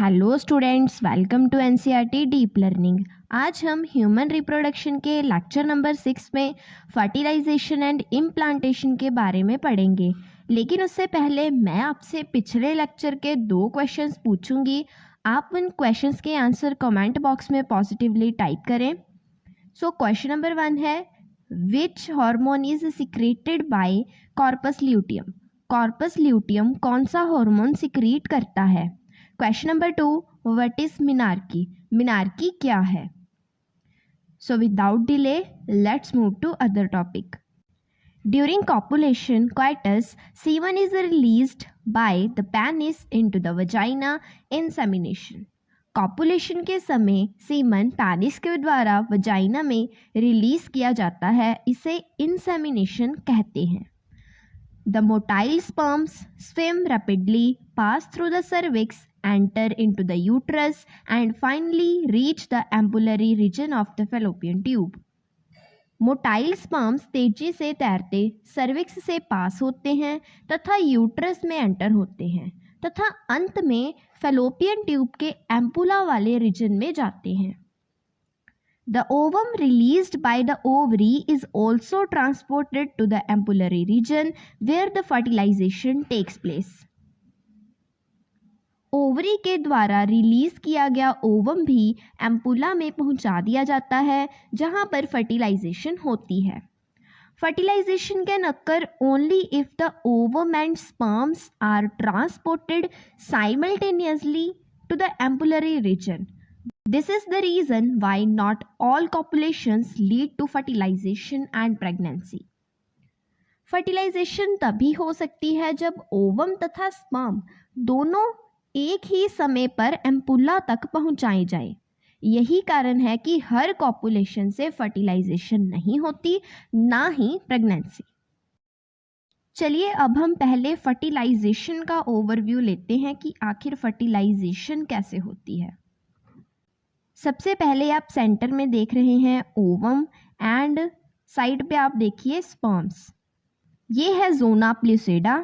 Hello students, welcome to NCERT deep learning. आज हम human reproduction के लेक्चर नंबर 6 में फर्टिलाइजेशन एंड इम्प्लांटेशन के बारे में पढ़ेंगे। लेकिन उससे पहले मैं आपसे पिछले लेक्चर के 2 क्वेश्चंस पूछूंगी। आप उन क्वेश्चंस के आंसर कमेंट बॉक्स में पॉजिटिवली टाइप करें। सो क्वेश्चन नंबर 1 है, which hormone is secreted by corpus luteum. Corpus luteum कौन सा हार्मोन सिक्रीट करता है। Question number 2, what is menarche. Menarche क्या है। So without delay let's move to other topic. During copulation coitus, semen is released by the penis into the vagina. Insemination. Copulation के समय semen penis के द्वारा vagina में release किया जाता है, इसे इंसेमिनेशन कहते हैं। The motile sperms swim rapidly, pass through the cervix, enter into the uterus, and finally reach the ampullary region of the fallopian tube. Motile sperms तेजी से तैरते सर्विक्स से पास होते हैं तथा यूट्रस में एंटर होते हैं तथा अंत में फेलोपियन ट्यूब के एम्पुला वाले रीजन में जाते हैं। The ovum released by the ovary is also transported to the ampullary region where the fertilization takes place. Ovary के द्वारा रिलीज किया गया ओवम भी एम्पुला में पहुंचा दिया जाता है जहां पर फर्टिलाइजेशन होती है। Fertilization can occur only if the ovum and sperms are transported simultaneously to the ampullary region. This is the reason why not all copulations lead to fertilization and pregnancy. Fertilization तभी हो सकती है जब ovum तथा sperm दोनों एक ही समय पर एम्पुला तक पहुंचाए जाए। यही कारण है कि हर कॉपुलेशन से फर्टिलाइजेशन नहीं होती, ना ही प्रेगनेंसी। चलिए अब हम पहले फर्टिलाइजेशन का ओवरव्यू लेते हैं कि आखिर फर्टिलाइजेशन कैसे होती है। सबसे पहले आप सेंटर में देख रहे हैं ओवम एंड साइड पे आप देखिए स्पर्म्स। ये है जोना प्लूसिडा,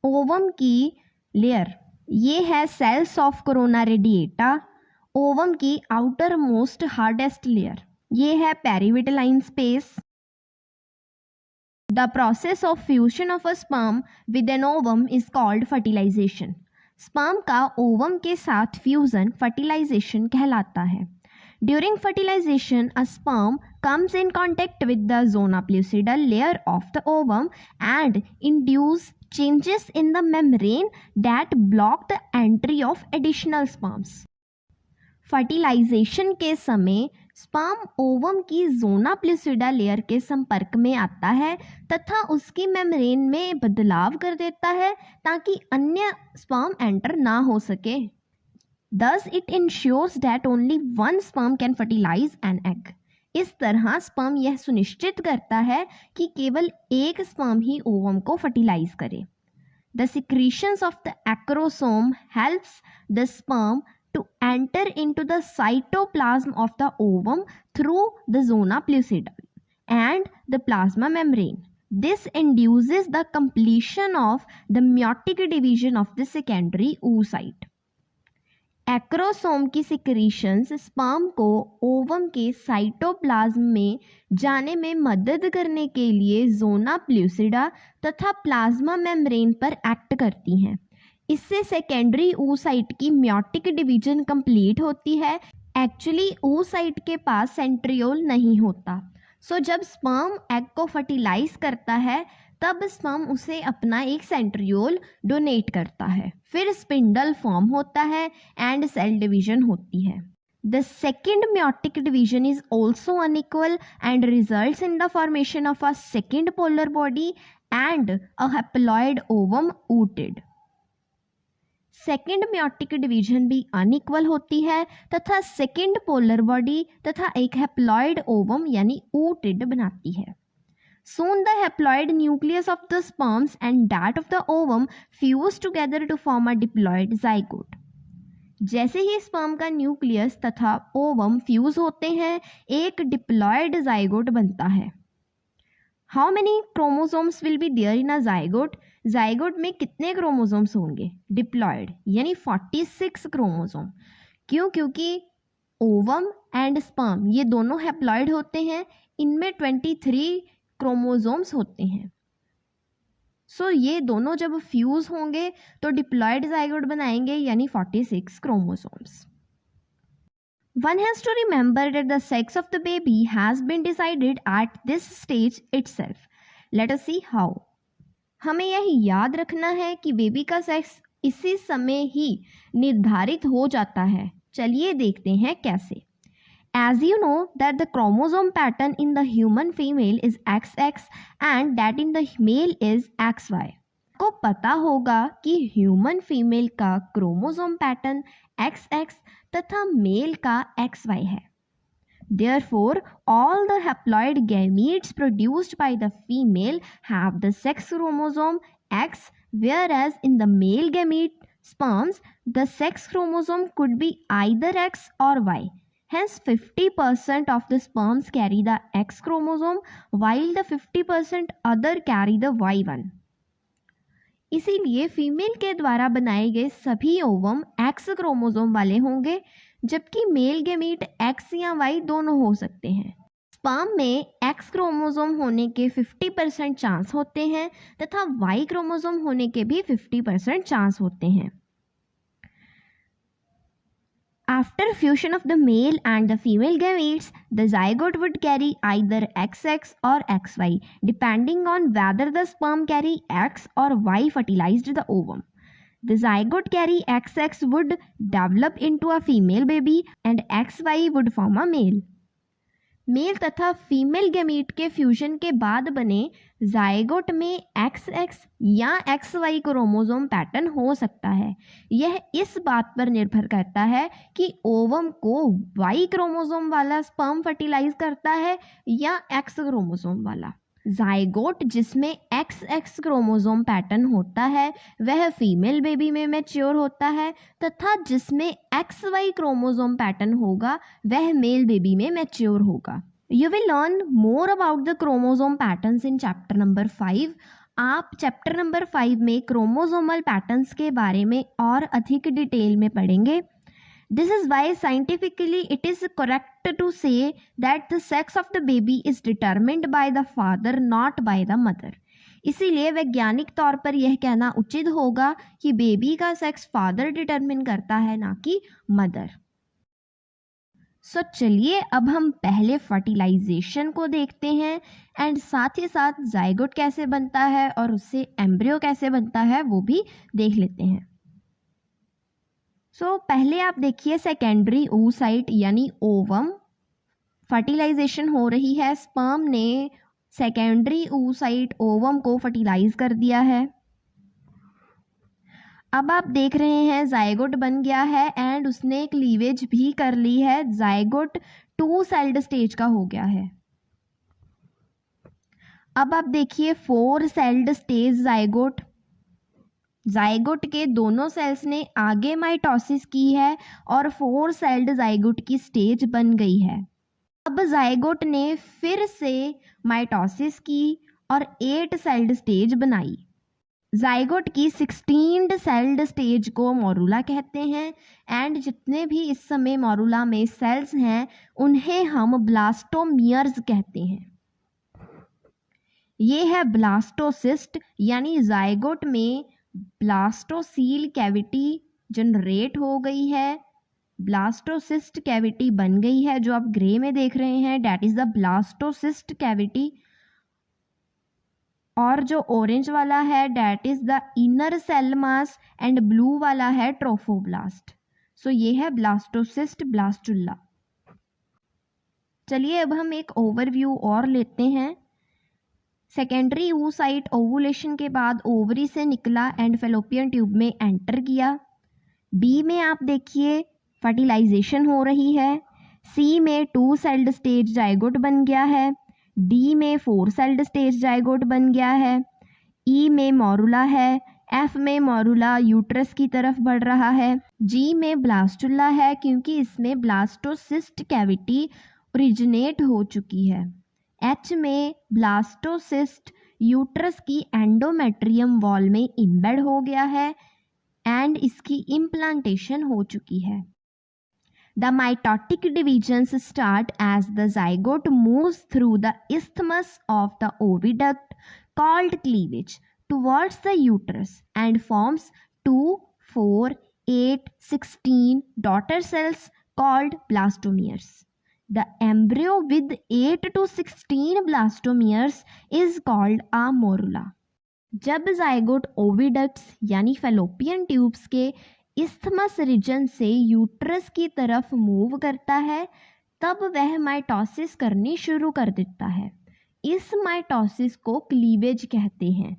ओवम की लेयर। ये है cells of corona radiata, ovum की आउटर मोस्ट हार्डेस्ट लेयर। ये है perivitelline space. The process of fusion of a sperm with an ovum is called fertilisation. Sperm का ओवम के साथ फ्यूजन फर्टिलाइजेशन कहलाता है। During fertilisation a sperm comes in contact with the zona pellucidal layer of the ovum and induce changes in the membrane that block the entry of additional sperms. Fertilization के समय sperm ovum की जोना प्लूसिडा layer के संपर्क में आता है तथा उसकी मेम्ब्रेन में बदलाव कर देता है ताकि अन्य स्पर्म एंटर ना हो सके। Thus it ensures that only one sperm can fertilize an egg. इस तरह स्पर्म यह सुनिश्चित करता है कि केवल एक स्पर्म ही ओवम को फर्टिलाइज करे। The secretions of the acrosome helps the sperm to enter into the cytoplasm of the ovum through the zona pellucidal and the plasma membrane. This induces the completion of the meiotic division of the secondary oocyte. Acrosome की secretions sperm को ovum के cytoplasm में जाने में मदद करने के लिए जोना प्लूसिडा तथा प्लाज्मा मेम्ब्रेन पर एक्ट करती हैं। इससे सेकेंडरी oocyte की मेयोटिक डिवीजन कंप्लीट होती है। एक्चुअली oocyte के पास सेंट्रियोल नहीं होता। सो जब स्पर्म एग को फर्टिलाइज करता है तब स्पर्म उसे अपना एक सेंट्रियोल डोनेट करता है। फिर स्पिंडल फॉर्म होता है एंड सेल डिवीजन होती है। The second meiotic division is also unequal and results in the formation of a second polar body and a haploid ovum ooted. Second meiotic division भी unequal होती है तथा second polar body तथा एक haploid ovum यानी ooted बनाती है। Soon the haploid nucleus of the sperms and that of the ovum fuse together to form a diploid zygote. जैसे ही स्पर्म का न्यूक्लियस तथा ओवम फ्यूज होते हैं एक डिप्लॉयड जाइगोट बनता है। How many chromosomes will be there in a zygote? Zygote में कितने क्रोमोसोम्स होंगे? डिप्लॉयड यानी 46 क्रोमोसोम। क्यों? क्योंकि ओवम एंड स्पर्म ये दोनों हैप्लॉयड होते हैं, इनमें 23 क्रोमोसोम्स होते हैं। सो ये दोनों जब फ्यूज होंगे तो डिप्लॉयड जाइगोट बनाएंगे यानी 46 chromosomes. One has to remember that the sex of the baby has been decided at this stage itself. Let us see how. हमें यह याद रखना है कि बेबी का सेक्स इसी समय ही निर्धारित हो जाता है। चलिए देखते हैं कैसे। As you know that the chromosome pattern in the human female is XX and that in the male is XY. को पता होगा कि ह्यूमन फीमेल का क्रोमोसोम पैटर्न XX तथा मेल का XY है। Therefore, all the haploid gametes produced by the female have the sex chromosome X, whereas in the male gamete sperms, the sex chromosome could be either X or Y. Hence, 50% of the sperms carry the X chromosome, while the 50% other carry the Y one. इसीलिए female के द्वारा बनाए गए सभी ovum x chromosome वाले होंगे, जबकि male gamete x या वाई दोनों हो सकते हैं। स्पर्म में एक्स क्रोमोसोम होने के 50% चांस होते हैं तथा वाई क्रोमोसोम होने के भी 50% चांस होते हैं। After fusion of the male and the female gametes, the zygote would carry either XX or XY, depending on whether the sperm carry X or Y fertilized the ovum. The zygote carry XX would develop into a female baby and XY would form a male. Male तथा female gamete के fusion के बाद बने zygote में XX या XY chromosome pattern हो सकता है। यह इस बात पर निर्भर करता है कि ओवम को Y क्रोमोसोम वाला स्पर्म फर्टिलाइज करता है या X क्रोमोसोम वाला। जाइगोट जिसमें XX क्रोमोसोम पैटर्न होता है वह फीमेल बेबी में मैच्योर होता है तथा जिसमें XY क्रोमोसोम पैटर्न होगा वह मेल बेबी में मैच्योर होगा। You will learn more about the chromosome patterns in chapter number 5. आप चैप्टर नंबर 5 में क्रोमोसोमल पैटर्न्स के बारे में और अधिक डिटेल में पढ़ेंगे। This is why scientifically it is correct to say that the sex of the baby is determined by the father, not by the mother. इसीलिए वैज्ञानिक तौर पर यह कहना उचित होगा कि बेबी का सेक्स फादर डिटरमिन करता है, ना कि मदर। सो चलिए अब हम पहले फर्टिलाइजेशन को देखते हैं एंड साथ ही साथ जाइगोट कैसे बनता है और उससे एम्ब्रियो कैसे बनता है वो भी देख लेते हैं। सो पहले आप देखिए सेकेंडरी oocyte यानी ओवम। फर्टिलाइजेशन हो रही है, स्पर्म ने सेकेंडरी oocyte ओवम को फर्टिलाइज कर दिया है। अब आप देख रहे हैं जाइगोट बन गया है एंड उसने क्लीवेज भी कर ली है। जाइगोट 2 सेल्ड स्टेज का हो गया है। अब आप देखिए 4 सेल्ड स्टेज जाइगोट। जाइगोट के दोनों सेल्स ने आगे माइटोसिस की है और 4 सेल्ड जाइगोट की स्टेज बन गई है। अब जाइगोट ने फिर से माइटोसिस की और 8 सेल्ड स्टेज बनाई। जाइगोट की 16 सेल्ड स्टेज को मोरूला कहते हैं एंड जितने भी इस समय मोरूला में सेल्स हैं उन्हें हम ब्लास्टोमियर्स कहते हैं। ये है ब्लास्टोसिस्ट यानी जाइगोट में ब्लास्टोसील कैविटी जनरेट हो गई है। ब्लास्टोसिस्ट कैविटी बन गई है जो आप ग्रे में देख रहे हैं, that is the blastocyst cavity. और जो ऑरेंज वाला है that is the inner cell mass and blue वाला है ट्रोफोब्लास्ट। सो ये है ब्लास्टोसिस्ट ब्लास्टुला। चलिए अब हम एक ओवरव्यू और लेते हैं। सेकेंडरी oocyte ओवुलेशन के बाद ओवरी से निकला एंड फेलोपियन ट्यूब में एंटर किया। बी में आप देखिए फर्टिलाइजेशन हो रही है। सी में 2 सेल्ड स्टेज जाइगोट बन गया है। डी में 4 सेल्ड स्टेज जाइगोट बन गया है। ई में मोरूला है। एफ में मोरूला यूट्रस की तरफ बढ़ रहा है। जी में ब्लास्टुला है क्योंकि इसमें ब्लास्टोसिस्ट कैविटी ओरिजिनेट हो चुकी है। एच में ब्लास्टोसिस्ट यूट्रस की एंडोमेट्रियम वॉल में इम्बेड हो गया है एंड इसकी इम्प्लांटेशन हो चुकी है। The mitotic divisions start as the zygote moves through the isthmus of the oviduct called cleavage towards the uterus and forms 2, 4, 8, 16 daughter cells called blastomeres. The embryo with 8 to 16 blastomeres is called a morula. जब zygote oviducts यानी fallopian tubes के isthmus reason से uterus की तरफ move करता है तब वह माइटोसिस करनी शुरू कर देता है। इस माइटोसिस को क्लीवेज कहते हैं।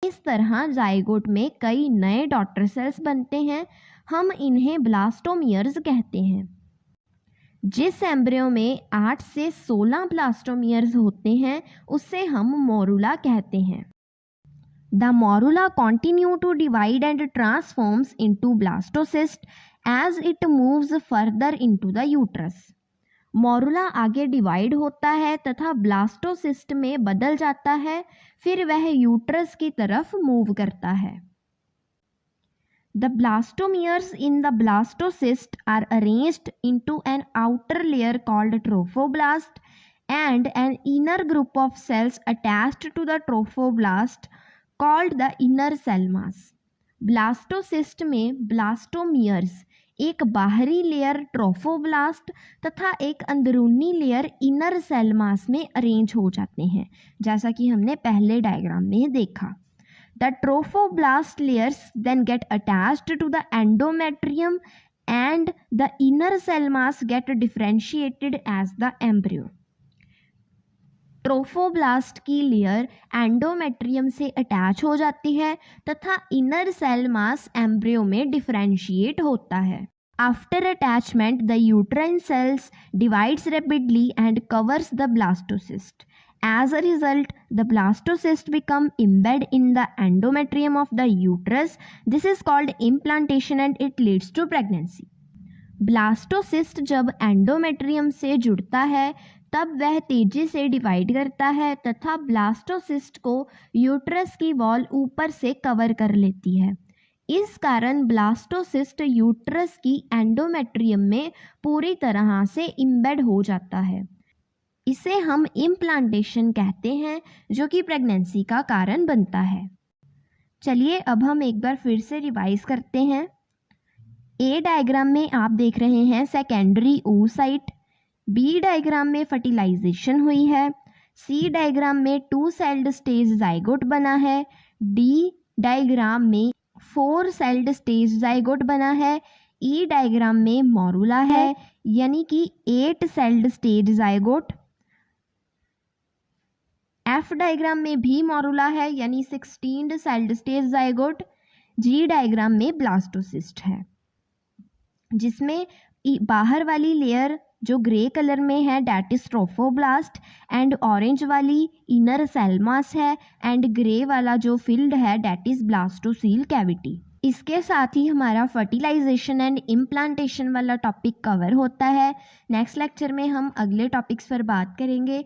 इस तरह जाइगोट में कई नए डॉटर सेल्स बनते हैं, हम इन्हें ब्लास्टोमियर्स कहते हैं। जिस एम्ब्रियो में 8 से 16 ब्लास्टोमियर्स होते हैं उसे हम मोरुला कहते हैं। The morula continue to divide and transforms into blastocyst as it moves further into the uterus. Morula आगे डिवाइड होता है तथा ब्लास्टोसिस्ट में बदल जाता है, फिर वह यूट्रस की तरफ मूव करता है। The blastomeres in the blastocyst are arranged into an outer layer called trophoblast and an inner group of cells attached to the trophoblast called the inner cell mass. Blastocyst में blastomeres एक बाहरी layer trophoblast तथा एक अंदरूनी layer inner cell मास में arrange हो जाते हैं, जैसा कि हमने पहले डायग्राम में देखा। The trophoblast layers then get attached to the endometrium and the inner cell mass get differentiated as the embryo. Trophoblast की लेयर एंडोमेट्रियम से अटैच हो जाती है तथा इनर सेल मास एम्ब्रियो में डिफरेंशिएट होता है। After attachment the uterine cells divides rapidly and covers the blastocyst. As a result, the blastocyst become embedded in the endometrium of the uterus. This is called implantation and it leads to pregnancy. Blastocyst जब endometrium से जुड़ता है तब वह तेजी से divide करता है तथा ब्लास्टोसिस्ट को यूट्रस की वॉल ऊपर से कवर कर लेती है। इस कारण ब्लास्टोसिस्ट यूट्रस की एंडोमेट्रियम में पूरी तरह से इम्बेड हो जाता है। इसे हम इम्प्लांटेशन कहते हैं, जो कि प्रेगनेंसी का कारण बनता है। चलिए अब हम एक बार फिर से रिवाइज करते हैं। ए डायग्राम में आप देख रहे हैं सेकेंडरी oocyte, बी डायग्राम में फर्टिलाइजेशन हुई है, सी डायग्राम में 2 सेल्ड स्टेज जाइगोट बना है, डी डायग्राम में 4 सेल्ड स्टेज जाइगोट बना है, ई डायग्राम में मोरुला है यानी कि 8 sailed stage zygote, F diagram में भी मोरुला है यानी 16 सेल्ड स्टेज जाइगोट, जी डायग्राम में ब्लास्टोसिस्ट है जिसमें बाहर वाली लेयर जो ग्रे कलर में है that is trophoblast and orange वाली इनर सेल मास है एंड ग्रे वाला जो फिल्ड है डैट इज ब्लास्टोसील कैविटी। इसके साथ ही हमारा फर्टिलाइजेशन एंड इम्प्लांटेशन वाला टॉपिक कवर होता है। नेक्स्ट लेक्चर में हम अगले टॉपिक्स पर बात करेंगे।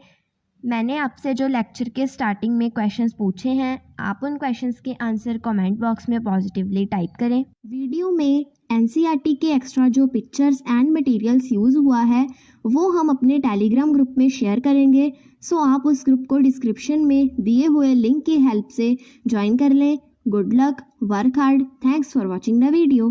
मैंने आपसे जो लेक्चर के स्टार्टिंग में क्वेश्चंस पूछे हैं, आप उन क्वेश्चंस के आंसर कमेंट बॉक्स में पॉजिटिवली टाइप करें। वीडियो में एनसीईआरटी के एक्स्ट्रा जो पिक्चर्स एंड मटेरियल्स यूज़ हुआ है वो हम अपने टेलीग्राम ग्रुप में शेयर करेंगे, सो आप उस ग्रुप को डिस्क्रिप्शन में दिए हुए लिंक की हेल्प से ज्वाइन कर लें। Good luck, work hard, thanks for watching the video.